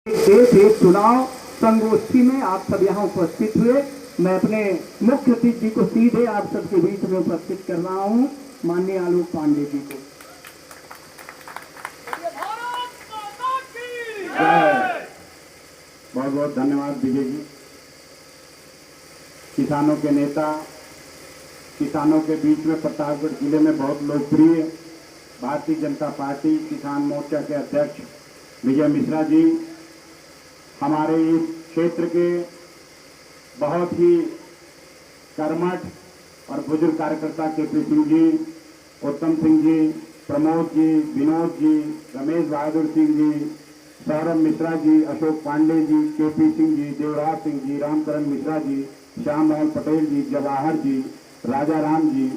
देश एक चुनाव संगोष्ठी में आप सब यहाँ उपस्थित हुए। मैं अपने मुख्य अतिथि को सीधे आप सबके बीच में उपस्थित कर रहा हूँ, माननीय आलोक पांडे जी को। बहुत बहुत धन्यवाद विजय जी। किसानों के नेता, किसानों के बीच में प्रतापगढ़ जिले में बहुत लोकप्रिय भारतीय जनता पार्टी किसान मोर्चा के अध्यक्ष विजय मिश्रा जी, हमारे इस क्षेत्र के बहुत ही कर्मठ और बुजुर्ग कार्यकर्ता केपी सिंह जी, उत्तम सिंह जी, प्रमोद जी, विनोद जी, रमेश बहादुर सिंह जी, सौरभ मिश्रा जी, अशोक पांडे जी, केपी सिंह जी, देवराज सिंह जी, रामकरण मिश्रा जी, श्याम मोहन पटेल जी, जवाहर जी, राजा राम जी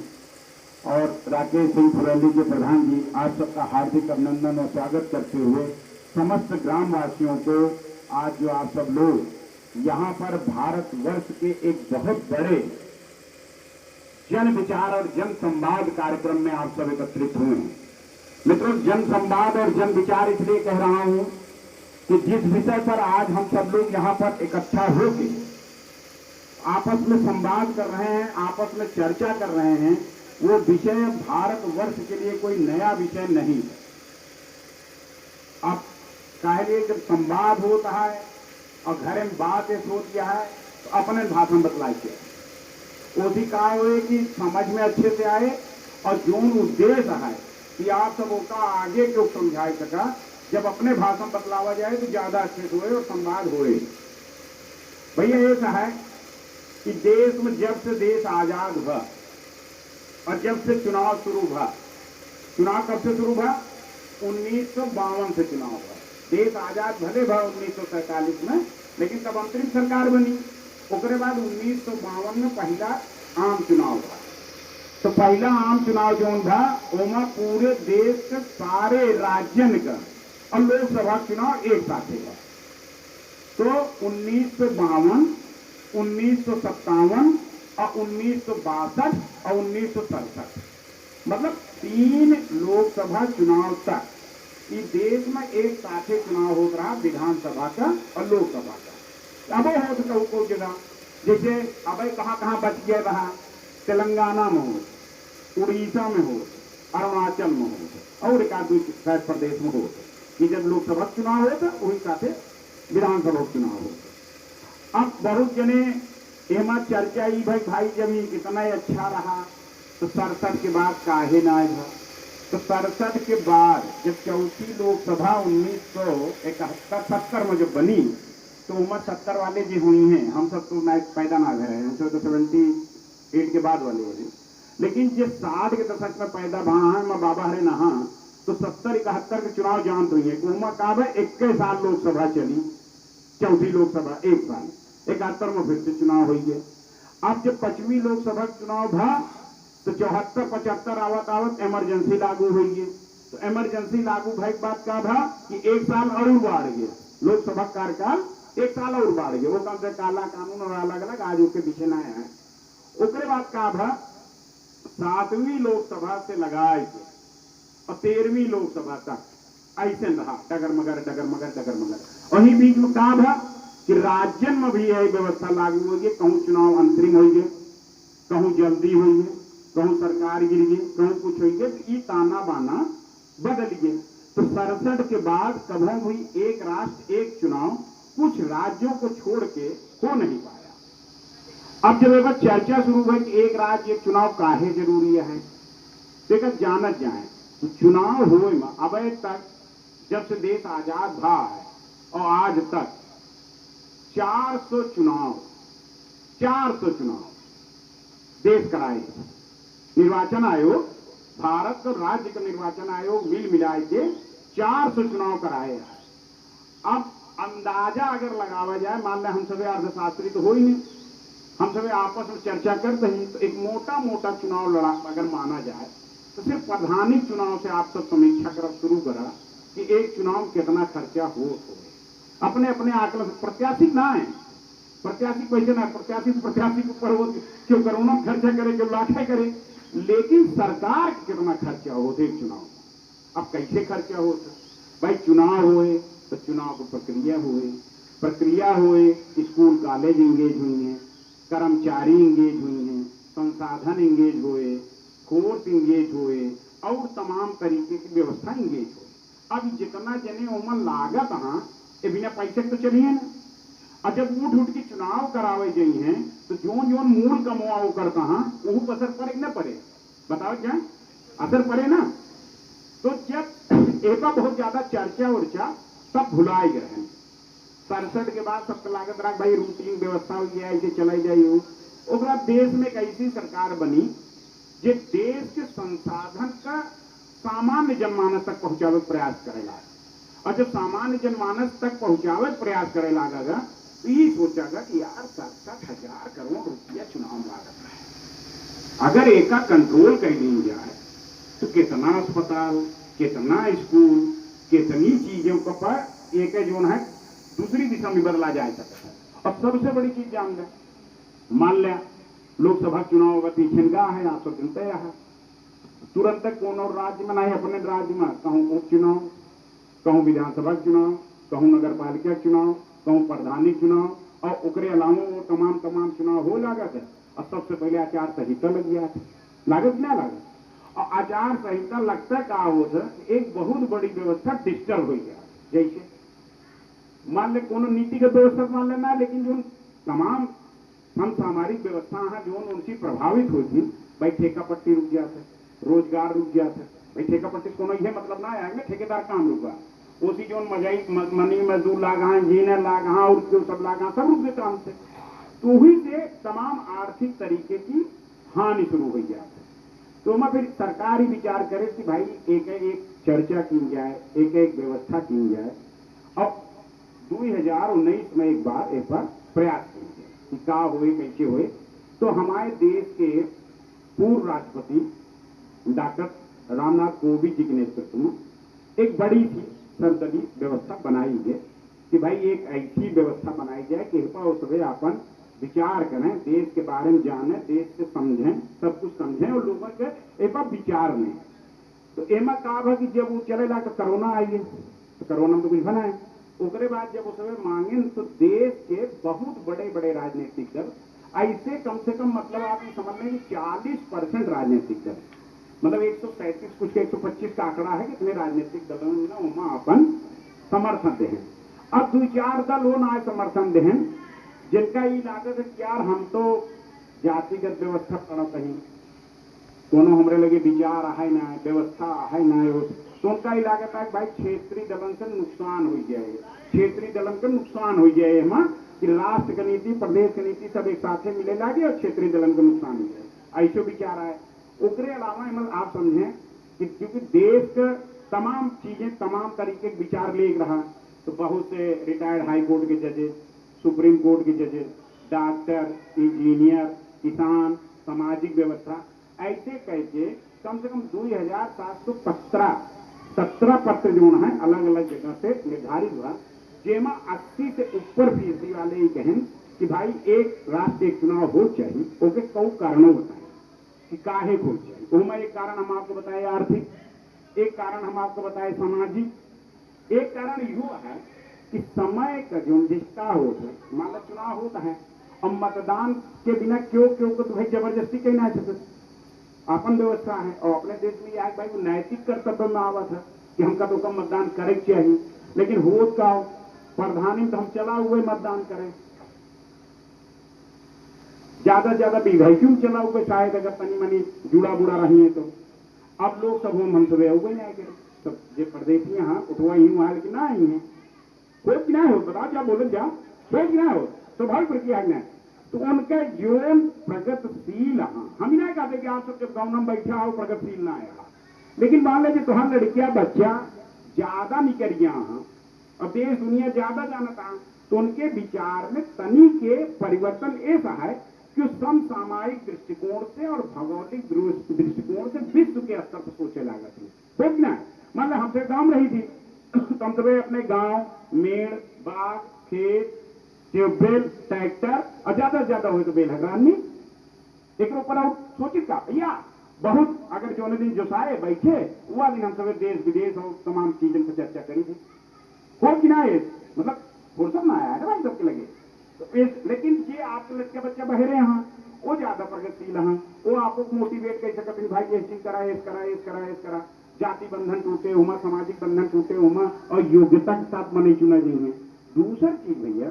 और राकेश सिंह फुलेली के प्रधान जी, आप सबका हार्दिक अभिनंदन और स्वागत करते हुए समस्त ग्रामवासियों को आज जो आप सब लोग यहाँ पर भारतवर्ष के एक बहुत बड़े जन विचार और जन संवाद कार्यक्रम में आप सब एकत्रित हुए हैं। मित्रों, जन संवाद और जन विचार इसलिए कह रहा हूं कि जिस विषय पर आज हम सब लोग यहाँ पर इकट्ठा होकर आपस में संवाद कर रहे हैं, आपस में चर्चा कर रहे हैं, वो विषय भारतवर्ष के लिए कोई नया विषय नहीं है। अब काहे जब संवाद होता है और घर में बात होती है तो अपने भाषण बतलाइए, उसी का हुए कि समझ में अच्छे से आए और जो उद्देश्य है कि आप सबों का आगे क्यों समझाई सका, जब अपने भाषण बतलावा जाए तो ज्यादा अच्छे से हुए और संवाद होए। भैया ऐसा है कि देश में जब से देश आजाद हुआ और जब से चुनाव शुरू हुआ, चुनाव कब से शुरू हुआ? 1952 से चुनाव हुआ। देश आजाद भले भा 1947 में, लेकिन तब अंतरिम सरकार बनी। उसके बाद 1952 में पहला आम चुनाव हुआ। तो पहला आम चुनाव जो था ओमा पूरे देश के सारे राज्यन का और लोकसभा चुनाव एक साथ हुआ। तो 1952, 1957 और 1962 और 1967, मतलब 3 लोकसभा चुनाव तक इस देश में एक साथ चुनाव हो रहा, विधानसभा का और लोकसभा का। अब हो तो को जगह जैसे अब कहाँ बच गया रहा, तेलंगाना में हो, उड़ीसा में हो, अरुणाचल में हो और एक आदमी प्रदेश में हो, कि जब लोकसभा चुनाव हो तो वही साथ विधानसभा चुनाव हो। अब बहुत जने एमा चर्चा ही भाई जब इतना इतना रहा तो 67 के बाद काहे ना आया। तो 67 के बाद जब चौथी लोकसभा 1971-70 में जब बनी तो उम्र 70 वाले जो हुई हैं, हम सब तो पैदा ना गए हैं, हमसे तो 78 के बाद वाले हैं, लेकिन जो 60 के दशक में पैदा वहां है, मैं बाबा हरे नहा तो 70-71 के चुनाव जानते हुए उम्र का है 21 साल लोकसभा चली, चौथी लोकसभा 1 साल 71 में फिर से चुनाव हुई है। अब जब 5वीं लोकसभा चुनाव था तो 74-75 आवत इमरजेंसी लागू हुई है। तो इमरजेंसी लागू भाई बात का था कि 1 साल और बढ़ गया, लोकसभा कार्यकाल 1 साल और बढ़ गया। वो कम से काला कानून और अलग अलग आज उसके पीछे ना है। उसके बाद का था 7वीं लोकसभा से लगाए और 13वीं लोकसभा तक ऐसे रहा, डगर मगर। वही बीच में का था कि राज्य में भी यही व्यवस्था लागू हुई है, कहूँ चुनाव अंतरिम हुई है, कहूँ जल्दी हुई है, कहूँ सरकार गिर गई, कहूँ कुछ हुई है, तो ये ताना बाना बदल गए। तो 67 के बाद कभी भी एक राष्ट्र एक चुनाव कुछ राज्यों को छोड़ के हो नहीं पाया। अब जब एक चर्चा शुरू हुई कि एक राज्य एक चुनाव काहे जरूरी है, देखा जानत जाए तो चुनाव हुए में अब तक जब से देश आजाद भा है और आज तक 400 चुनाव देश कराए। निर्वाचन आयोग, भारत और राज्य का निर्वाचन आयोग मिल मिलाए के 400 चुनाव कराए हैं। अब अंदाजा अगर लगावा जाए, मान लें हम सभी अर्थशास्त्री तो हो ही नहीं, हम सभी आपस में चर्चा करते हैं, तो एक मोटा चुनाव लड़ा अगर माना जाए तो सिर्फ प्रधानी चुनाव से आप सब समीक्षा कर शुरू करा कि एक चुनाव कितना खर्चा हो। अपने आकलन, प्रत्याशी ना है, प्रत्याशी पैसे ना, प्रत्याशी के ऊपर हो क्यों करोना खर्चा करे, क्यों लाखे करे, लेकिन सरकार कितना खर्चा हो एक चुनाव। अब कैसे खर्चा हो भाई? चुनाव हुए तो चुनाव की प्रक्रिया हुए, स्कूल कॉलेज इंगेज हुई हैं, कर्मचारी इंगेज हुई हैं, संसाधन इंगेज हुए, कोर्ट इंगेज हुए और तमाम तरीके की व्यवस्था इंगेज हुई। अब जितना जने उमर लागत हाँ ये बिना पैसे तो चलिए ना। और जब उठ के चुनाव करावे गई हैं तो जोन जोन मूल कमुआओ करता हाँ वो असर पड़े न पड़े, बताओ क्या असर पड़े ना। तो जब एका बहुत ज्यादा चर्चा उर्चा सब भुलाए गए 67 के बाद सबको लागत रहा भाई रूटीन व्यवस्था हो गया ऐसे चलाई जाइए। ओकरा देश में एक ऐसी सरकार बनी जो देश के संसाधन का सामान्य जनमानस तक पहुंचावे प्रयास करेगा। और जब सामान्य जनमानस तक पहुंचावे प्रयास करे लागेगा तो ये सोचेगा कि यार 67,000 करोड़ रुपया चुनाव लागत है, अगर एक का कंट्रोल कर ली जाए तो कितना अस्पताल, कितना स्कूल, कितनी चीजों का पर एक जो है दूसरी दिशा में बदला जा सकता है। और सबसे बड़ी चीज जान लें, मान लिया लोकसभा चुनाव का छिनका है, आप सब जनते है तुरंत कौन और राज्य में नहीं अपने राज्य में कहूँ उपचुनाव, कहूँ विधानसभा चुनाव, कहूँ नगर पालिका चुनाव, कहूँ प्रधानी चुनाव और उसके अलावा वो तमाम चुनाव हो लागत है। और सबसे पहले आचार संहिता लग गया था, लागत ना लागत। और आचार संहिता लगता का हो एक बहुत बड़ी व्यवस्था डिस्टर्ब हो गया। जैसे मान ले कोनो नीतिगत व्यवस्था मान लेना, लेकिन जो तमाम समसामरिक व्यवस्था है जो उनसे प्रभावित हुई थी, भाई ठेका पट्टी रुक गया था, रोजगार रुक गया था। भाई ठेका पट्टी को ये मतलब ना आएंगे ठेकेदार काम रुका, उसी जो मनी मजदूर लागा, इंजीनियर लागा और सब लागा सब रुक गए काम से। तो ही से तमाम आर्थिक तरीके की हानि शुरू हो गया। तो मैं फिर सरकार ही विचार करे कि भाई एक एक चर्चा की जाए, एक एक व्यवस्था की जाए। अब 2019 में एक बार प्रयास किया कि क्या हुए कैसे हुए। तो हमारे देश के पूर्व राष्ट्रपति डॉक्टर रामनाथ कोविंद जी के नेतृत्व में एक बड़ी सी संसदीय व्यवस्था बनाई गई कि भाई एक ऐसी व्यवस्था बनाई जाए कि उसमें अपन विचार करें, देश के बारे में जाने, देश से समझें, सब कुछ समझें और लोगों के एक विचार लें। तो एमा कहा कि जब वो चलेगा तो कोरोना आई है, तो कोरोना में तो कुछ बना है। उसके बाद जब उसमें मांगे तो देश के बहुत बड़े बड़े राजनीतिक दल ऐसे कम से कम मतलब आप ये समझ लें 40% राजनीतिक दल, मतलब 137 कुछ 125 का आंकड़ा है कितने राजनीतिक दलों ने वहां अपन समर्थन दे। अब 2-4 दल वो ना समर्थन दे जिनका ये लागत है कि यार हम तो जातिगत व्यवस्था पड़ा कहीं कोनो हमरे लगे विचार है ना, व्यवस्था है ना, तो उनका ही लागत है भाई क्षेत्रीय दलन से नुकसान हो जाए, क्षेत्रीय दलन का नुकसान हो जाए हम कि राष्ट्र की नीति, प्रदेश की नीति सब एक साथ मिले लागे और क्षेत्रीय दलन का नुकसान हो जाए, ऐसे विचार है। उसके अलावा आप समझें कि क्योंकि देश का तमाम चीजें तमाम तरीके के विचार ले रहा, तो बहुत से रिटायर्ड हाई कोर्ट के जजेस, सुप्रीम कोर्ट के जजेस, डॉक्टर, इंजीनियर, किसान, सामाजिक व्यवस्था ऐसे करके कम से कम 2717 पत्र जो है अलग अलग जगह से निर्धारित हुआ, जेमा 80 से ऊपर फीसदी वाले ही कहें कि भाई एक राष्ट्र एक चुनाव हो चाहिए। ओके कई कारणों बताए कि काहे हो चाहिए। वो एक कारण हम आपको बताए आर्थिक, एक कारण हम आपको बताए सामाजिक, एक कारण यू है कि समय का जो निष्ठा होता है, मान लो चुनाव होता है और मतदान के बिना क्यों तो भाई जबरदस्ती कहना है अपन व्यवस्था है। और अपने देश में यह भाई वो नैतिक कर्तव्य में आवा था कि हमका तो कम मतदान करे चाहिए, लेकिन हो का प्रधानी तो हम चला हुए मतदान करें, ज्यादा ज्यादा वैक्यूम चला हुए शायद अगर तनी मनी जुड़ा बुड़ा रही है तो। अब लोग सब हम सब हुए नहीं करे सब जो प्रदेशी हाँ उठवा ही हुआ लेकिन ना ही है कोई ना हो, बताओ क्या बोले जा कोई ना हो स्वाभाविक प्रक्रिया है। तो उनका जीवन प्रगतिशील हम ही ना कहते कि आप सब जब गाँव में बैठा हो प्रगतिशील ना आएगा, लेकिन मान लीजिए तुहार लड़कियां बच्चा ज्यादा निकल गया और देश दुनिया ज्यादा जानता तो उनके विचार में तनी के परिवर्तन ऐसा है कि समसामयिक दृष्टिकोण से और भौगोलिक दृष्टिकोण से विश्व के स्तर पर सोचे लागत है। ठीक ना, मान लो हमसे गांव रही थी तो हम सब अपने गांव मेड़ बाग खेत ट्यूबवेल ट्रैक्टर और ज्यादा से ज्यादा हो तो बेलहरानी एक ऊपर और सोचित का भैया बहुत अगर जो दिन जोसाए बैठे हुआ दिन हम सब देश विदेश और तमाम चीजों पर चर्चा करी थी। हो कि ना ये मतलब फुर्सत ना आया है ना भाई सबके लगे। तो लेकिन ये आपके लड़के बच्चे बहेरे हैं, वो ज्यादा प्रगतिशील हैं, वो आपको मोटिवेट कर सकते हैं, भाई ये चीज करा, इस करा, इस करा, इस करा। जाति बंधन टूटे उमा, सामाजिक बंधन टूटे उमा, और योग्यता के साथ मने चुना जाइए। दूसरी चीज भैया,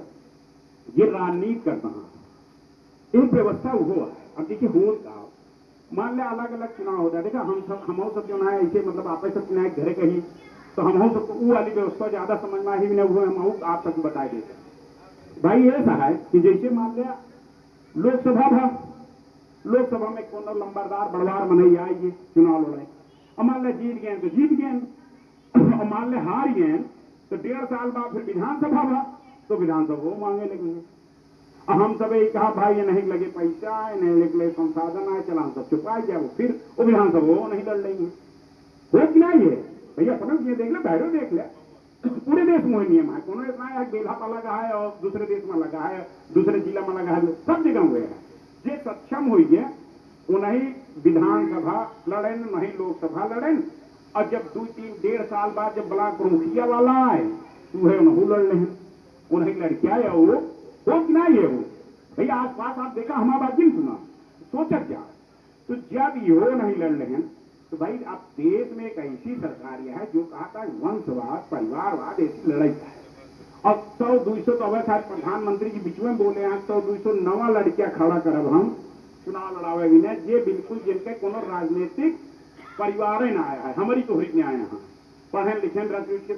ये राजनीति करता है, एक व्यवस्था वो है। अब देखिए हो का मान लिया अलग अलग चुनाव होता है, देखा हम सब जो है ऐसे मतलब आपस सब चुनाव घरे कही, तो हम सबको वो वाली व्यवस्था ज्यादा समझ में ही नहीं हुए, हम आप सबको बता देते भाई। ऐसा है कि जैसे मान लिया लोकसभा था, लोकसभा में कौन लंबरदार बड़वार मनई आएगी चुनाव लड़े, और मान लिया जीत गए तो जीत गए, और मान लिया हार गए तो 1.5 साल बाद फिर विधानसभा था, तो विधानसभा वो मांगे लगेंगे। हम सब यही कहा भाई ये नहीं लगे पैसा, नहीं लगे संसाधन आए, चला हम सब चुपा जाए, वो फिर वो विधानसभा वो नहीं लड़ रही है। हो कि नहीं है भैया, अपना ये देख ले, बैरो देख ले, पूरे देश में नियम है, कोनो इतना है बेल्हा पर लगा है और दूसरे देश में लगा है, दूसरे जिला में लगा है, सब जगह हुए है। जे सक्षम हुई है वो नहीं विधानसभा लड़ेन, नहीं लोकसभा लड़ेन, और जब 2-3-1.5 साल बाद जब ब्लॉक मुखिया वाला आए तो है उन्होंने लड़ रहे हैं, वो नहीं लड़किया है वो हो कि नहीं है वो भैया। आस पास आप देखा, हमारा बात नहीं सुना, सोचा क्या, तो जब यो नहीं लड़ रहे हैं तो भाई आप देश में एक ऐसी सरकार है जो कहा था वंशवाद परिवारवाद ऐसी लड़ाई है, और 100-200 तो अगर शायद प्रधानमंत्री जी बीच में बोले हैं 100-200 नवा लड़कियां खड़ा करब हम चुनाव लड़ावे भी नहीं, ये बिल्कुल जिनके कोनो राजनीतिक परिवार न आया है, हमारी तो हृदय आए हैं, पढ़े लिखे राजनीतिक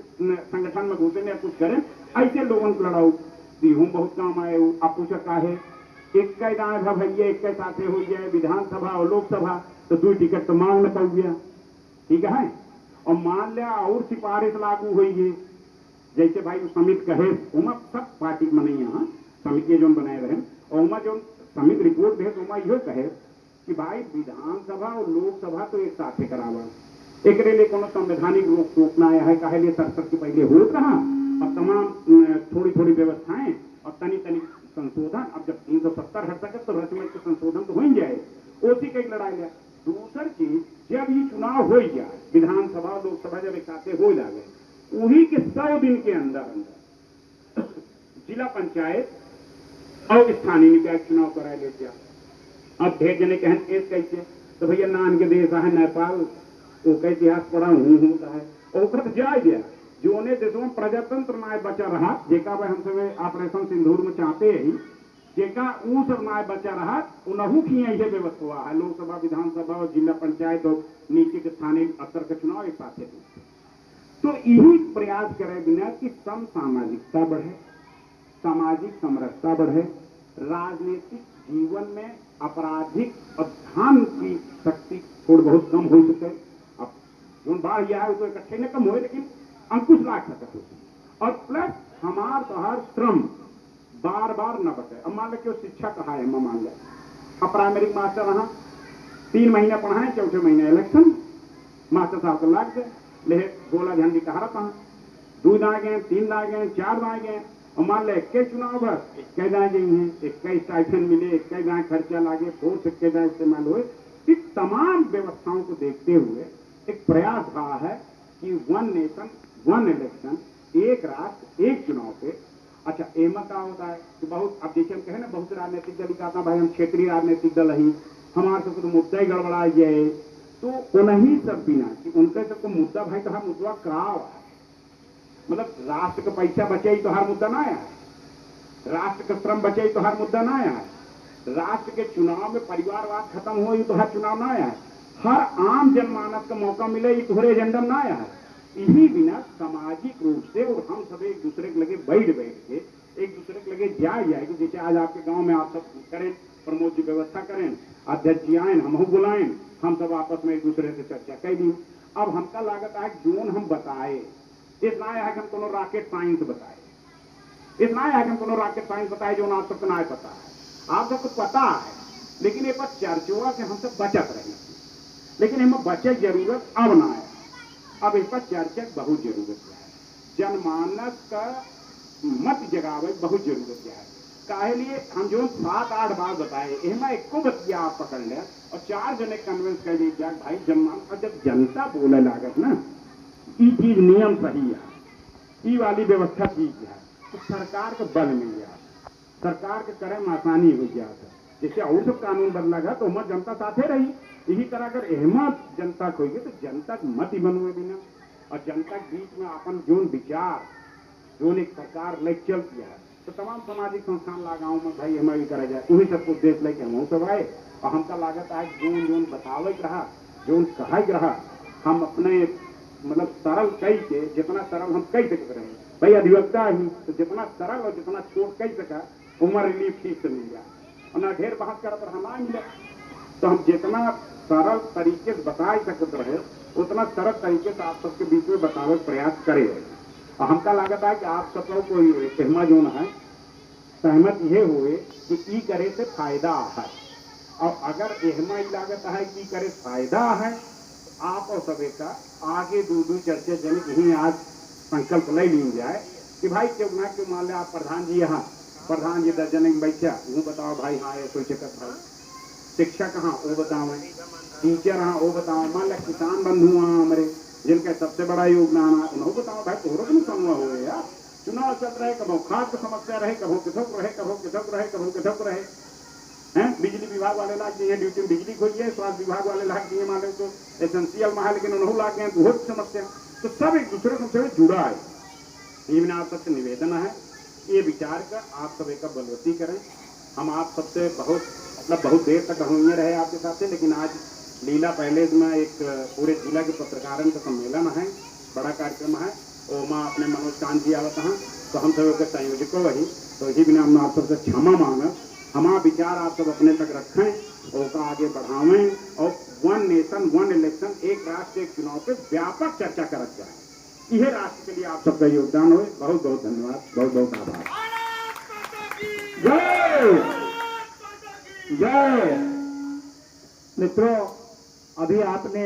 संगठन में घुसे ने कुछ करें, ऐसे लोगों को लड़ाऊ हम बहुत काम आए। आप पूछा का है एक दाएं था भैया, एक साथे हो जाए विधानसभा और लोकसभा, तो 2 टिकट तो मांग न पाऊ गया, ठीक है। और मान लिया और सिफारिश लागू हुई है, जैसे भाई समिति कहे उमा सब पार्टी में नहीं है, समिति जो बनाए रहे, और उमा जो समिति रिपोर्ट दे तो उमा यो कहे कि भाई विधानसभा और लोकसभा तो एक साथे करावा, एक लिए कोनो संवैधानिक रोक टोकना आया है, कहे लिए 67 के पहले हो रहा, और तमाम थोड़ी थोड़ी व्यवस्थाएं और तनी तनी संशोधन, अब जब 370 हट सके तो रचमच के संशोधन तो हो ही जाए, उसी का लड़ाई लिया। दूसरी चीज, जब ये चुनाव हो गया विधानसभा लोकसभा जब एक साथे हो जाए, वही के 100 दिन के अंदर अंदर जिला पंचायत और स्थानीय निकाय चुनाव करा ले दिया। अब ढेर जने कहन कैसे, तो भैया नान के देश है नेपाल, वो का इतिहास पढ़ा होता है, और तो जाए गया जो ने देशों में प्रजातंत्र न्याय बचा रहा, जेका भाई हम सब ऑपरेशन सिंदूर में चाहते ही, जेका ऊ सब न्याय बचा रहा, उनहू की यही व्यवस्था हुआ है, लोकसभा विधानसभा और जिला पंचायत और नीचे के स्थानीय स्तर के चुनाव एक साथ। तो यही प्रयास करे बिना कि सम सामाजिकता बढ़े, सामाजिक समरसता बढ़े, राजनीतिक जीवन में आपराधिक और ध्यान की शक्ति थोड़ी बहुत कम हो सके। अब जो बाढ़ यह है तो इकट्ठे न कम हो, लेकिन अंकुश लाग सकते हो, और प्लस हमार तोहार श्रम बार बार न बचे। अब मान लो शिक्षा कहा है, मान लिया अब प्राइमरी मास्टर रहा 3 महीने पढ़ाए, 4थे महीने इलेक्शन, मास्टर साहब को लाग गए ले गोला झंडी कहा रहा, 2 दाए गए, 3 दाए गए, 4 दाए गए, और मान लो 21 चुनाव बस 21 दाए गई हैं, 21 स्टाइपेंड मिले, 21 दाए खर्चा लागे, फोर्स 21 दाए इस्तेमाल हुए। इस तमाम व्यवस्थाओं को देखते हुए एक प्रयास रहा है कि 1 नेशन 1 इलेक्शन, एक राष्ट्र एक चुनाव पे। अच्छा एमा का होता है कि बहुत, अब जैसे हम कहे ना बहुत राजनीतिक दल कहता भाई हम क्षेत्रीय राजनीतिक दल ही, हमारे सबको तो मुद्दा ही गड़बड़ा जाए, तो उन्हीं सब बिना कि उनके सबको मुद्दा भाई तो हर मुद्दा कराव, मतलब राष्ट्र का पैसा बचे तो हर मुद्दा ना आया है, राष्ट्र का श्रम बचे तो हर मुद्दा ना आया है, राष्ट्र के चुनाव में परिवारवाद खत्म हो तो हर चुनाव ना आया है, हर आम जनमानस का मौका मिले ये तुम्हारे एजेंडा ना आया है। इसी बिना सामाजिक रूप से और हम सब एक दूसरे के लगे बैठ के एक दूसरे के लगे जाए कि जैसे आज आपके गांव में आप सब करें, प्रमोद जी व्यवस्था करें, अध्यक्ष जी आए, हम बुलाएं, हम सब आपस में एक दूसरे से चर्चा कर दी। अब हमका लागत है जोन हम बताए, इतना है कि हम कोनो रॉकेट साइंस बताए, इतना है कि हम कोनो रॉकेट साइंस बताए जो आप सबको ना पता है, आप सबको पता है, लेकिन ये पर चर्चा से हम सब बचत रहे, लेकिन हमें बचे जरूरत अब ना है, अब इस पर चर्चा बहुत जरूरत है, जनमानस का मत जगावे बहुत जरूरत है। काहे लिए हम जो 7-8 बार बताए, इनमें एको बतिया आप पकड़ ले और 4 जने कन्विंस कर लीजिए भाई जनमानस, और जब जनता बोले लागत ना ये चीज नियम सही है, ई वाली व्यवस्था की है तो सरकार का बल मिल गया, सरकार के करे में आसानी हो गया था। जैसे और सब कानून बदला गया तो उम्र जनता साथे रही। यही तरह अगर अहमत जनता खोई तो जनता के मत ही बनवे बिना और जनता के बीच में अपन जोन विचार जोन एक सरकार ले चल किया है तो तमाम सामाजिक संस्थान लगाओ में भाई हमें करा जाए वही सबको देश लेके हम सब आए और हमका लागत है जोन जोन बतावे रहा जोन कहा रहा हम अपने मतलब सरल कई के जितना सरल हम कई सकते रहे भाई अधिवक्ता ही तो जितना सरल और जितना छोट कई सका उम्र रिलीफ ठीक से मिल गया और ना ढेर बहस कर पर हमारा मिले तो हम जितना सरल तरीके से बता सकते रहे उतना सरल तरीके से आप सबके बीच में बतावे प्रयास करे और हमका लागत है कि आप सब लोग को सहमा जो है सहमत ये हुए कि ई करे से फायदा है और अगर एहमा ही लागत है कि करे फायदा है आप और सबे का आगे दूर चर्चा जनिक ही आज संकल्प ले ली जाए कि भाई क्यों ना क्यों मान ले आप प्रधान जी यहाँ प्रधान जी दर्जन बैठा वो बताओ भाई हाँ ये कोई चक्कर भाई शिक्षक हाँ वो बताओ टीचर हाँ वो बताओ मान लिया किसान बंधु हाँ हमारे जिनका सबसे बड़ा योगदान है उन्होंने बताओ भाई तोहरों को नुकसान हुआ हो यार चुनाव चल रहे कभो खाद की समस्या रहे कभो किधक रहे कभो किधक रहे कभो किधक रहे हैं बिजली विभाग वाले लाग दिए ड्यूटी में बिजली खोई है स्वास्थ्य विभाग वाले लाग दिए मान लो तो एसेंशियल महा लेकिन उन्होंने लाग गए बहुत समस्या तो सब एक दूसरे से जुड़ा है। ये मैंने आप सबसे निवेदन है ये विचार का आप सब एक बलवती करें। हम आप सबसे बहुत देर तक हुए रहे आपके साथ लेकिन आज लीला पैलेस में एक पूरे जिला के पत्रकारों का सम्मेलन है बड़ा कार्यक्रम है और माँ अपने मनोज कांत जी आवत हैं तो हम सब संयोजक वही तो यही बिना हम आप सबसे क्षमा मांग हमारा विचार आप सब अपने तक रखें और का आगे बढ़ावें और वन नेशन वन इलेक्शन एक राष्ट्र एक चुनाव पे व्यापक चर्चा करत जाए यह राष्ट्र के लिए आप सबका योगदान हो। बहुत बहुत धन्यवाद बहुत बहुत आभार। जय जय। मित्रों अभी आपने